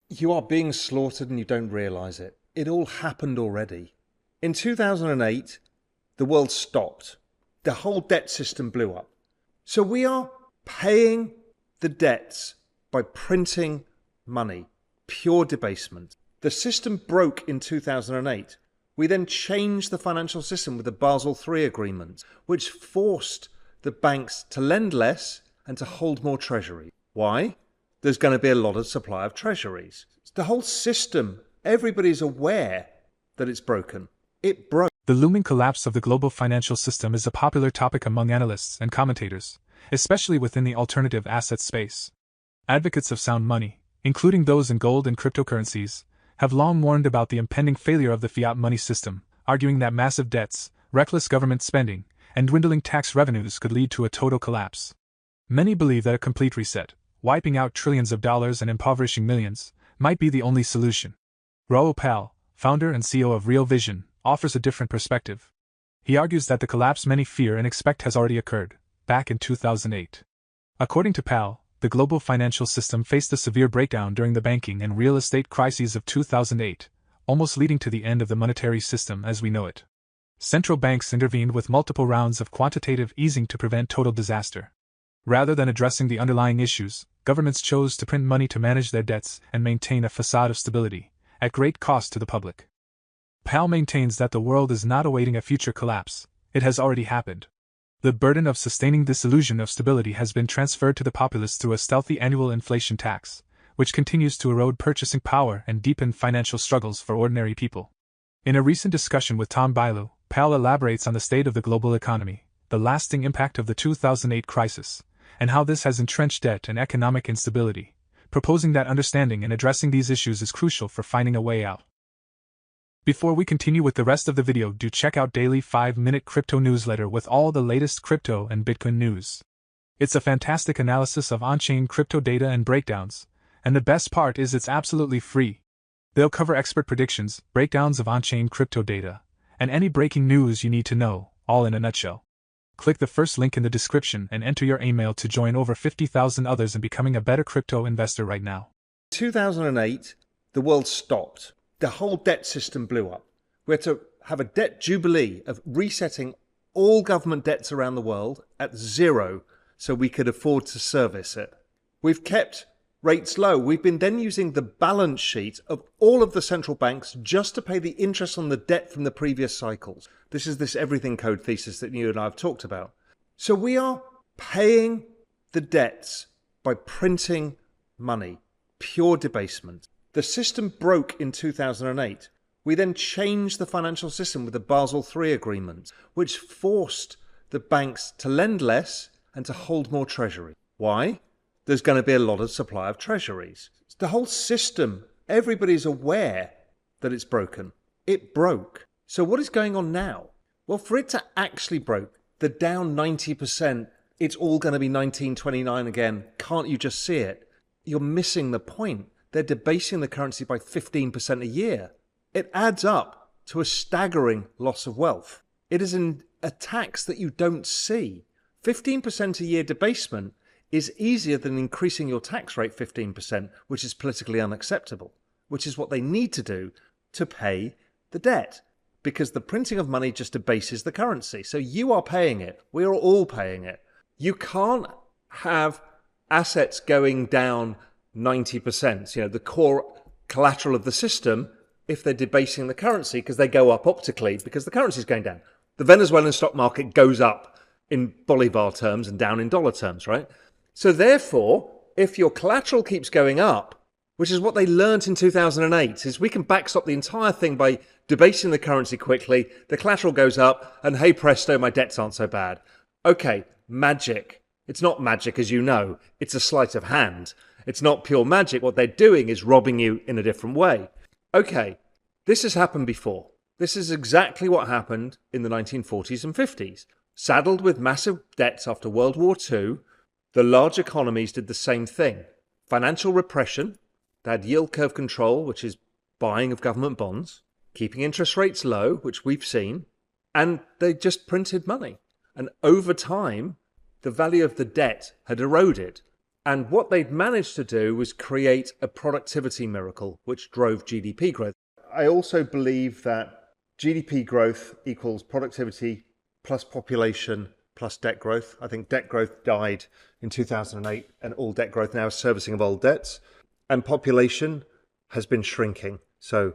You are being slaughtered and you don't realize it. It all happened already. In 2008, the world stopped. The whole debt system blew up. So we are paying the debts by printing money. Pure debasement. The system broke in 2008. We then changed the financial system with the Basel III agreement, which forced the banks to lend less and to hold more treasury. Why? There's going to be a lot of supply of treasuries. The whole system, everybody's aware that it's broken. It broke. The looming collapse of the global financial system is a popular topic among analysts and commentators, especially within the alternative asset space. Advocates of sound money, including those in gold and cryptocurrencies, have long warned about the impending failure of the fiat money system, arguing that massive debts, reckless government spending, and dwindling tax revenues could lead to a total collapse. Many believe that a complete reset, wiping out trillions of dollars and impoverishing millions, might be the only solution. Raoul, founder and CEO of Real Vision, offers a different perspective. He argues that the collapse many fear and expect has already occurred, back in 2008. According to Pal, the global financial system faced a severe breakdown during the banking and real estate crises of 2008, almost leading to the end of the monetary system as we know it. Central banks intervened with multiple rounds of quantitative easing to prevent total disaster. Rather than addressing the underlying issues, governments chose to print money to manage their debts and maintain a facade of stability, at great cost to the public. Pal maintains that the world is not awaiting a future collapse, it has already happened. The burden of sustaining this illusion of stability has been transferred to the populace through a stealthy annual inflation tax, which continues to erode purchasing power and deepen financial struggles for ordinary people. In a recent discussion with Tom Bilyeu, Pal elaborates on the state of the global economy, the lasting impact of the 2008 crisis, and how this has entrenched debt and economic instability, proposing that understanding and addressing these issues is crucial for finding a way out. Before we continue with the rest of the video, do check out daily 5-minute crypto newsletter with all the latest crypto and Bitcoin news. It's a fantastic analysis of on-chain crypto data and breakdowns, and the best part is it's absolutely free. They'll cover expert predictions, breakdowns of on-chain crypto data, and any breaking news you need to know, all in a nutshell. Click the first link in the description and enter your email to join over 50,000 others in becoming a better crypto investor right now. 2008, the world stopped. The whole debt system blew up. We had to have a debt jubilee of resetting all government debts around the world at zero so we could afford to service it. We've kept rates low. We've been then using the balance sheet of all of the central banks just to pay the interest on the debt from the previous cycles. This is this everything code thesis that you and I have talked about. So we are paying the debts by printing money. Pure debasement. The system broke in 2008. We then changed the financial system with the Basel III agreement, which forced the banks to lend less and to hold more treasury. Why? There's going to be a lot of supply of treasuries. The whole system, everybody's aware that it's broken. It broke. So what is going on now? Well, for it to actually broke, the down 90%, it's all going to be 1929 again. Can't you just see it? You're missing the point. They're debasing the currency by 15% a year. It adds up to a staggering loss of wealth. It is a tax that you don't see. 15% a year debasement is easier than increasing your tax rate 15%, which is politically unacceptable, which is what they need to do to pay the debt, because the printing of money just debases the currency. So you are paying it. We are all paying it. You can't have assets going down 90%, the core collateral of the system, if they're debasing the currency, because they go up optically because the currency is going down. The Venezuelan stock market goes up in Bolivar terms and down in dollar terms, right? So therefore, if your collateral keeps going up, which is what they learned in 2008, is we can backstop the entire thing by debasing the currency quickly, the collateral goes up, and hey presto, my debts aren't so bad. Okay, magic. It's not magic, as you know. It's a sleight of hand. It's not pure magic. What they're doing is robbing you in a different way. Okay, this has happened before. This is exactly what happened in the 1940s and 50s. Saddled with massive debts after World War II, the large economies did the same thing. Financial repression, they had yield curve control, which is buying of government bonds, keeping interest rates low, which we've seen, and they just printed money. And over time, the value of the debt had eroded. And what they'd managed to do was create a productivity miracle, which drove GDP growth. I also believe that GDP growth equals productivity plus population plus debt growth. I think debt growth died in 2008, and all debt growth now is servicing of old debts. And population has been shrinking. So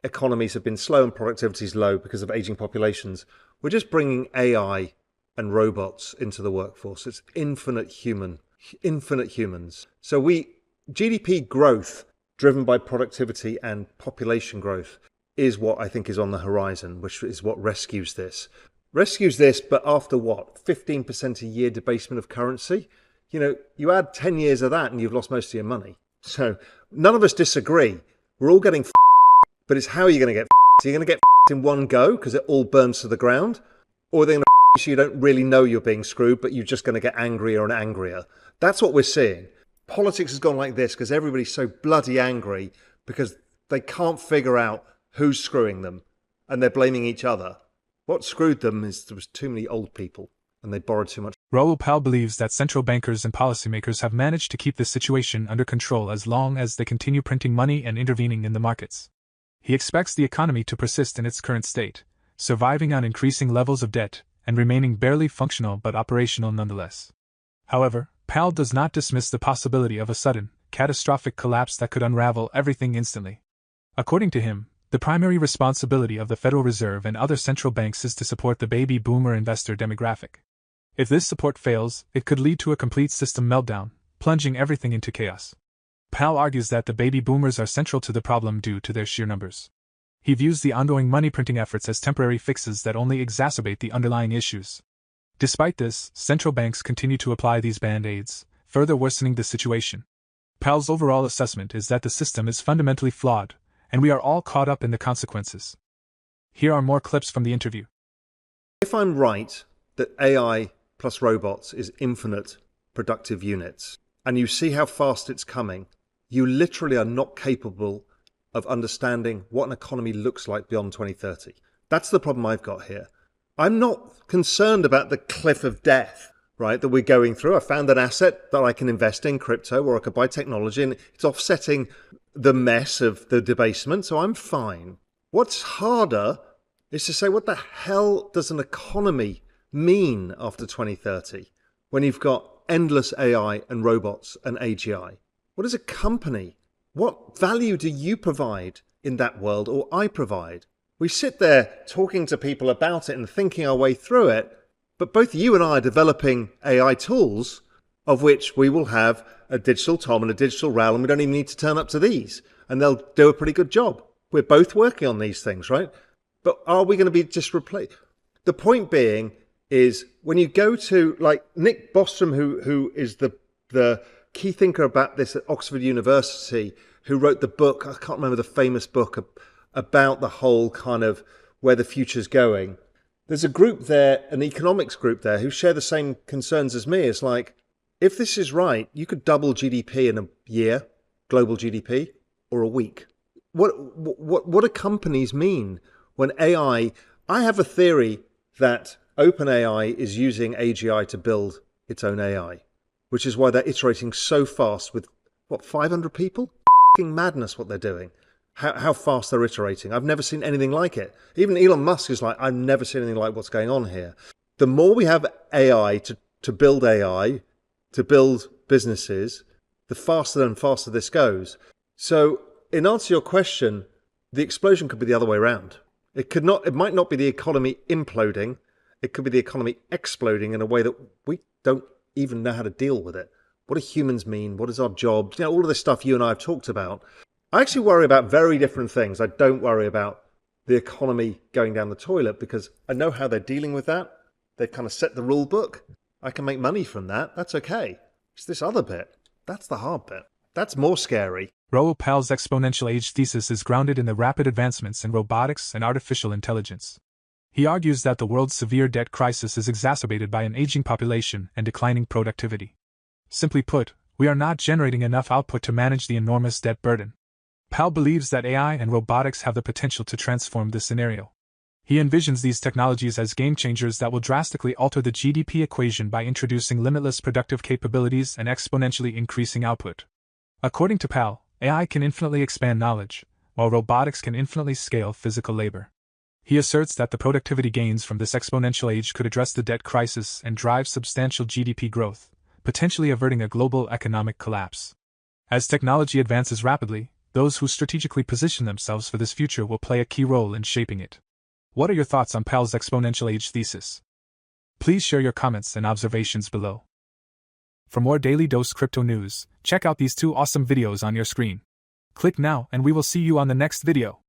economies have been slow and productivity is low because of aging populations. We're just bringing AI and robots into the workforce. It's infinite humans. So GDP growth driven by productivity and population growth is what I think is on the horizon, which is what rescues this. But after what? 15% a year debasement of currency? You add 10 years of that and you've lost most of your money. So none of us disagree. We're all getting but it's how you're going to get So you're going to get in one go because it all burns to the ground, or they're going to so you don't really know you're being screwed, but you're just going to get angrier and angrier. That's what we're seeing. Politics has gone like this because everybody's so bloody angry because they can't figure out who's screwing them and they're blaming each other. What screwed them is there was too many old people and they borrowed too much. Raoul believes that central bankers and policymakers have managed to keep the situation under control as long as they continue printing money and intervening in the markets. He expects the economy to persist in its current state, surviving on increasing levels of debt and remaining barely functional but operational nonetheless. However, Powell does not dismiss the possibility of a sudden, catastrophic collapse that could unravel everything instantly. According to him, the primary responsibility of the Federal Reserve and other central banks is to support the baby boomer investor demographic. If this support fails, it could lead to a complete system meltdown, plunging everything into chaos. Powell argues that the baby boomers are central to the problem due to their sheer numbers. He views the ongoing money printing efforts as temporary fixes that only exacerbate the underlying issues. Despite this, central banks continue to apply these band-aids, further worsening the situation. Powell's overall assessment is that the system is fundamentally flawed, and we are all caught up in the consequences. Here are more clips from the interview. If I'm right that AI plus robots is infinite productive units, and you see how fast it's coming, you literally are not capable of understanding what an economy looks like beyond 2030. That's the problem I've got here. I'm not concerned about the cliff of death, right, that we're going through. I found an asset that I can invest in, crypto, or I could buy technology, and it's offsetting the mess of the debasement, so I'm fine. What's harder is to say, what the hell does an economy mean after 2030 when you've got endless AI and robots and AGI? What is a company? What value do you provide in that world, or I provide? We sit there talking to people about it and thinking our way through it, but both you and I are developing AI tools of which we will have a digital Tom and a digital Raoul, and we don't even need to turn up to these, and they'll do a pretty good job. We're both working on these things, right? But are we going to be just replaced? The point being is when you go to like Nick Bostrom, who is the key thinker about this at Oxford University, who wrote the book, I can't remember the famous book about the whole kind of where the future's going. There's a group there, an economics group there, who share the same concerns as me. It's like, if this is right, you could double GDP in a year, global GDP, or a week. What do companies mean when AI... I have a theory that OpenAI is using AGI to build its own AI, which is why they're iterating so fast with, 500 people? F***ing madness what they're doing. How fast they're iterating. I've never seen anything like it. Even Elon Musk is like, I've never seen anything like what's going on here. The more we have AI, to build businesses, the faster and faster this goes. So in answer to your question, the explosion could be the other way around. It might not be the economy imploding. It could be the economy exploding in a way that we don't even know how to deal with it. What do humans mean? What is our jobs? All of this stuff you and I have talked about. I actually worry about very different things. I don't worry about the economy going down the toilet because I know how they're dealing with that. They've kind of set the rule book. I can make money from that. That's okay. It's this other bit. That's the hard bit. That's more scary. Raoul exponential age thesis is grounded in the rapid advancements in robotics and artificial intelligence. He argues that the world's severe debt crisis is exacerbated by an aging population and declining productivity. Simply put, we are not generating enough output to manage the enormous debt burden. Powell believes that AI and robotics have the potential to transform this scenario. He envisions these technologies as game changers that will drastically alter the GDP equation by introducing limitless productive capabilities and exponentially increasing output. According to Pal, AI can infinitely expand knowledge, while robotics can infinitely scale physical labor. He asserts that the productivity gains from this exponential age could address the debt crisis and drive substantial GDP growth, potentially averting a global economic collapse. As technology advances rapidly, those who strategically position themselves for this future will play a key role in shaping it. What are your thoughts on Pal's exponential age thesis? Please share your comments and observations below. For more Daily Dose Crypto news, check out these 2 awesome videos on your screen. Click now and we will see you on the next video.